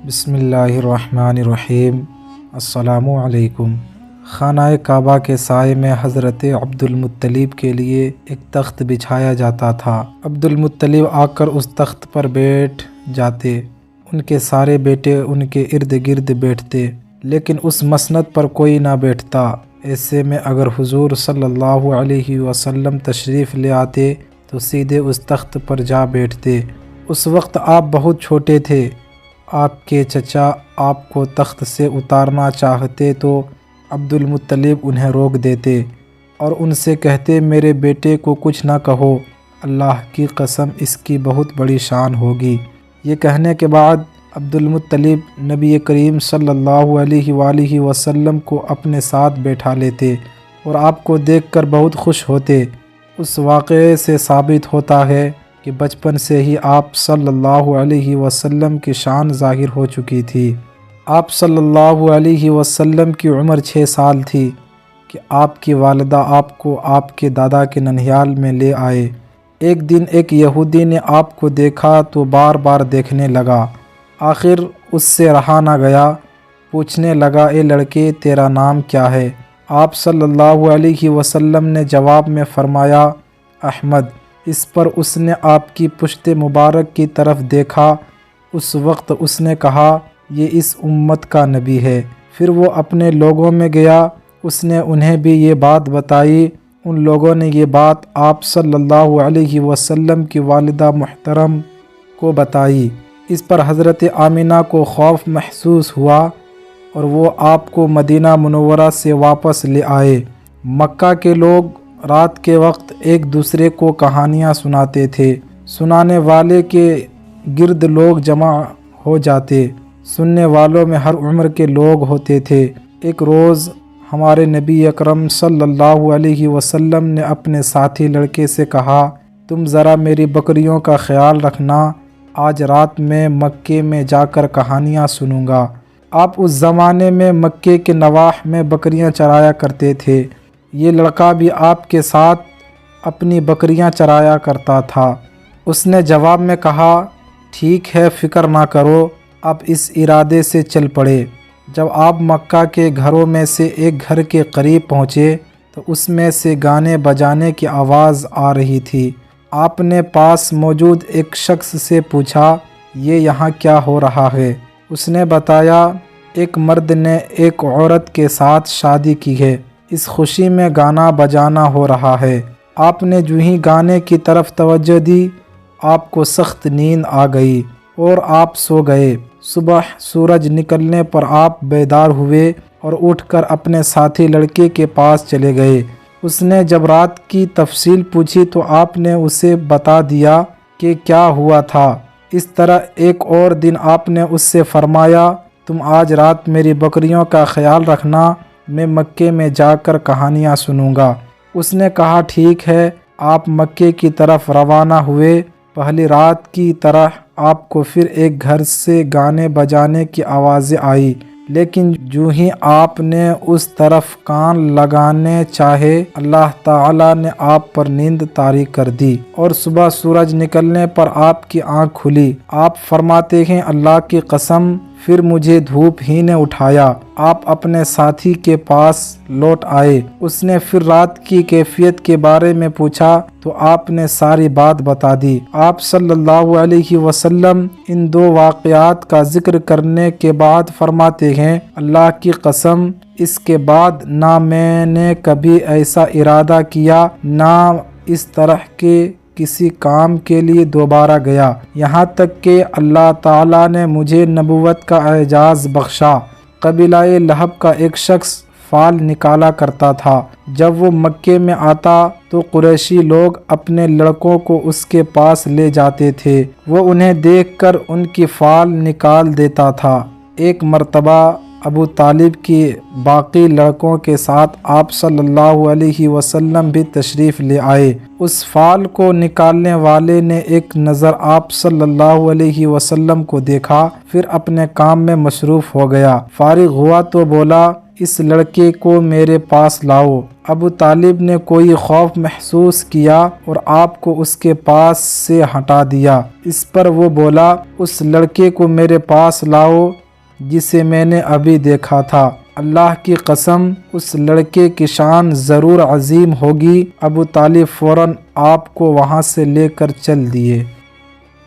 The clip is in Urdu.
بسم اللہ الرحمن الرحیم۔ السلام علیکم۔ خانہ کعبہ کے سائے میں حضرت عبد المطلب کے لیے ایک تخت بچھایا جاتا تھا۔ عبد المطلب آ کر اس تخت پر بیٹھ جاتے، ان کے سارے بیٹے ان کے ارد گرد بیٹھتے، لیکن اس مسند پر کوئی نہ بیٹھتا۔ ایسے میں اگر حضور صلی اللہ علیہ وسلم تشریف لے آتے تو سیدھے اس تخت پر جا بیٹھتے۔ اس وقت آپ بہت چھوٹے تھے۔ آپ کے چچا آپ کو تخت سے اتارنا چاہتے تو عبد المطلب انہیں روک دیتے اور ان سے کہتے، میرے بیٹے کو کچھ نہ کہو، اللہ کی قسم اس کی بہت بڑی شان ہوگی۔ یہ کہنے کے بعد عبد المطلب نبی کریم صلی اللہ علیہ وآلہ وسلم کو اپنے ساتھ بیٹھا لیتے اور آپ کو دیکھ کر بہت خوش ہوتے۔ اس واقعے سے ثابت ہوتا ہے کہ بچپن سے ہی آپ صلی اللہ علیہ وسلم کی شان ظاہر ہو چکی تھی۔ آپ صلی اللہ علیہ وسلم کی عمر 6 سال تھی کہ آپ کی والدہ آپ کو آپ کے دادا کے ننھیال میں لے آئے۔ ایک دن ایک یہودی نے آپ کو دیکھا تو بار بار دیکھنے لگا۔ آخر اس سے رہا نہ گیا، پوچھنے لگا، اے لڑکے تیرا نام کیا ہے؟ آپ صلی اللہ علیہ وسلم نے جواب میں فرمایا، احمد۔ اس پر اس نے آپ کی پشت مبارک کی طرف دیکھا۔ اس وقت اس نے کہا، یہ اس امت کا نبی ہے۔ پھر وہ اپنے لوگوں میں گیا، اس نے انہیں بھی یہ بات بتائی۔ ان لوگوں نے یہ بات آپ صلی اللہ علیہ وسلم کی والدہ محترم کو بتائی۔ اس پر حضرت آمنہ کو خوف محسوس ہوا اور وہ آپ کو مدینہ منورہ سے واپس لے آئے۔ مکہ کے لوگ رات کے وقت ایک دوسرے کو کہانیاں سناتے تھے۔ سنانے والے کے گرد لوگ جمع ہو جاتے۔ سننے والوں میں ہر عمر کے لوگ ہوتے تھے۔ ایک روز ہمارے نبی اکرم صلی اللہ علیہ وسلم نے اپنے ساتھی لڑکے سے کہا، تم ذرا میری بکریوں کا خیال رکھنا، آج رات میں مکے میں جا کر کہانیاں سنوں گا۔ آپ اس زمانے میں مکے کے نواح میں بکریاں چرایا کرتے تھے۔ یہ لڑکا بھی آپ کے ساتھ اپنی بکریاں چرایا کرتا تھا۔ اس نے جواب میں کہا، ٹھیک ہے، فکر نہ کرو۔ اب اس ارادے سے چل پڑے۔ جب آپ مکہ کے گھروں میں سے ایک گھر کے قریب پہنچے تو اس میں سے گانے بجانے کی آواز آ رہی تھی۔ آپ نے پاس موجود ایک شخص سے پوچھا، یہ یہاں کیا ہو رہا ہے؟ اس نے بتایا، ایک مرد نے ایک عورت کے ساتھ شادی کی ہے، اس خوشی میں گانا بجانا ہو رہا ہے۔ آپ نے جو ہی گانے کی طرف توجہ دی، آپ کو سخت نیند آ گئی اور آپ سو گئے۔ صبح سورج نکلنے پر آپ بیدار ہوئے اور اٹھ کر اپنے ساتھی لڑکے کے پاس چلے گئے۔ اس نے جب رات کی تفصیل پوچھی تو آپ نے اسے بتا دیا کہ کیا ہوا تھا۔ اس طرح ایک اور دن آپ نے اس سے فرمایا، تم آج رات میری بکریوں کا خیال رکھنا، میں مکے میں جا کر کہانیاں سنوں گا۔ اس نے کہا، ٹھیک ہے۔ آپ مکے کی طرف روانہ ہوئے۔ پہلی رات کی طرح آپ کو پھر ایک گھر سے گانے بجانے کی آوازیں آئی، لیکن جو ہی آپ نے اس طرف کان لگانے چاہے، اللہ تعالیٰ نے آپ پر نیند طاری کر دی اور صبح سورج نکلنے پر آپ کی آنکھ کھلی۔ آپ فرماتے ہیں، اللہ کی قسم، پھر مجھے دھوپ ہی نے اٹھایا۔ آپ اپنے ساتھی کے پاس لوٹ آئے۔ اس نے پھر رات کی کیفیت کے بارے میں پوچھا تو آپ نے ساری بات بتا دی۔ آپ صلی اللہ علیہ وسلم ان دو واقعات کا ذکر کرنے کے بعد فرماتے ہیں، اللہ کی قسم، اس کے بعد نہ میں نے کبھی ایسا ارادہ کیا، نہ اس طرح کے کسی کام کے لیے دوبارہ گیا، یہاں تک کہ اللہ تعالیٰ نے مجھے نبوت کا اعزاز بخشا۔ قبیلہ لہب کا ایک شخص فال نکالا کرتا تھا۔ جب وہ مکے میں آتا تو قریشی لوگ اپنے لڑکوں کو اس کے پاس لے جاتے تھے۔ وہ انہیں دیکھ کر ان کی فال نکال دیتا تھا۔ ایک مرتبہ ابو طالب کی باقی لڑکوں کے ساتھ آپ صلی اللہ علیہ وسلم بھی تشریف لے آئے۔ اس فال کو نکالنے والے نے ایک نظر آپ صلی اللہ علیہ وسلم کو دیکھا، پھر اپنے کام میں مصروف ہو گیا۔ فارغ ہوا تو بولا، اس لڑکے کو میرے پاس لاؤ۔ ابو طالب نے کوئی خوف محسوس کیا اور آپ کو اس کے پاس سے ہٹا دیا۔ اس پر وہ بولا، اس لڑکے کو میرے پاس لاؤ جسے میں نے ابھی دیکھا تھا۔ اللہ کی قسم، اس لڑکے کی شان ضرور عظیم ہوگی۔ ابو طالب فوراً آپ کو وہاں سے لے کر چل دیے۔